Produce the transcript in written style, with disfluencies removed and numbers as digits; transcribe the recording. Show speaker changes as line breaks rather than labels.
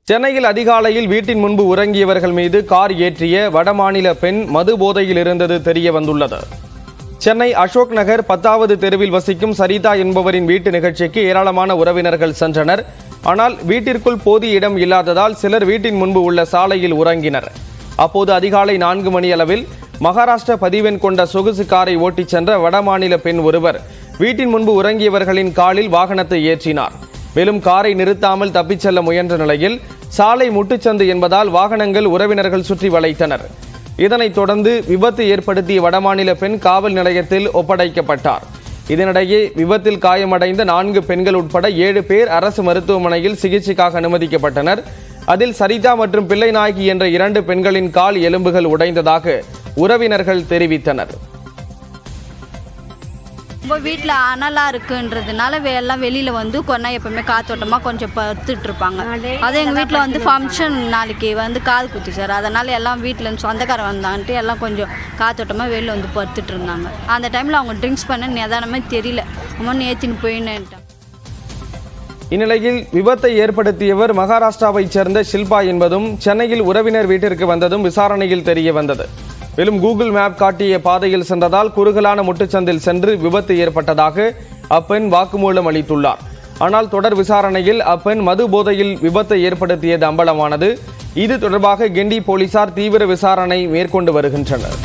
சென்னையில் அதிகாலையில் வீட்டின் முன்பு உறங்கியவர்கள் மீது கார் ஏற்றிய வடமாநில பெண் மது போதையில் இருந்தது தெரிய வந்துள்ளது. சென்னை அசோக் நகர் 10வது தெருவில் வசிக்கும் சரிதா என்பவரின் வீட்டு நிகழ்ச்சிக்கு ஏராளமான உறவினர்கள் சென்றனர். ஆனால் வீட்டிற்குள் போதிய இடம் இல்லாததால் சிலர் வீட்டின் முன்பு உள்ள சாலையில் உறங்கினர். அப்போது அதிகாலை 4 மணி அளவில் மகாராஷ்டிர பதிவெண் கொண்ட சொகுசு காரை ஓட்டிச் சென்ற வடமாநில பெண் ஒருவர் வீட்டின் முன்பு உறங்கியவர்களின் காலில் வாகனத்தை ஏற்றினார். மேலும் காரை நிறுத்தாமல் தப்பிச் செல்ல முயன்ற நிலையில் சாலை முட்டுச்சந்து என்பதால் வாகனங்கள் உறவினர்கள் சுற்றி வளைத்தனர். இதனைத் தொடர்ந்து விபத்து ஏற்படுத்திய வடமாநில பெண் காவல் நிலையத்தில் ஒப்படைக்கப்பட்டார். இதனிடையே விபத்தில் காயமடைந்த 4 பெண்கள் உட்பட 7 பேர் அரசு மருத்துவமனையில் சிகிச்சைக்காக அனுமதிக்கப்பட்டனர். அதில் சரிதா மற்றும் பிள்ளைநாயகி என்ற 2 பெண்களின் கால் எலும்புகள் உடைந்ததாக உறவினர்கள் தெரிவித்தனர்.
வீட்டில் அனலாக இருக்குன்றதுனால எல்லாம் வெளியில் வந்து கொண்டா எப்பவுமே காத்தோட்டமாக கொஞ்சம் பத்துட்டு இருப்பாங்க. அதே எங்கள் வீட்டில் வந்து ஃபங்க்ஷன் நாளைக்கு வந்து காது குத்தி சார், அதனால் எல்லாம் வீட்டில் சொந்தக்காரன் வந்தான்ட்டு எல்லாம் கொஞ்சம் காத்தோட்டமாக வெளியில் வந்து பத்துட்டு இருந்தாங்க. அந்த டைமில் அவங்க ட்ரிங்க்ஸ் பண்ண நிதானமே தெரியல, அம்மா ஏற்றின்னு போயின்னுட்டாங்க.
இந்நிலையில் விபத்தை ஏற்படுத்தியவர் மகாராஷ்டிராவைச் சேர்ந்த ஷில்பா என்பதும் சென்னையில் உறவினர் வீட்டிற்கு வந்ததும் விசாரணையில் தெரிய வந்தது. மேலும் கூகுள் மேப் காட்டிய பாதையில் சென்றதால் குறுகலான முட்டுச்சந்தில் சென்று விபத்து ஏற்பட்டதாக அப்பெண் வாக்குமூலம் அளித்துள்ளார். ஆனால் தொடர் விசாரணையில் அப்பெண் மது போதையில் விபத்தை ஏற்படுத்தியது அம்பலமானது. இது தொடர்பாக கிண்டி போலீசார் தீவிர விசாரணை மேற்கொண்டு வருகின்றனர்.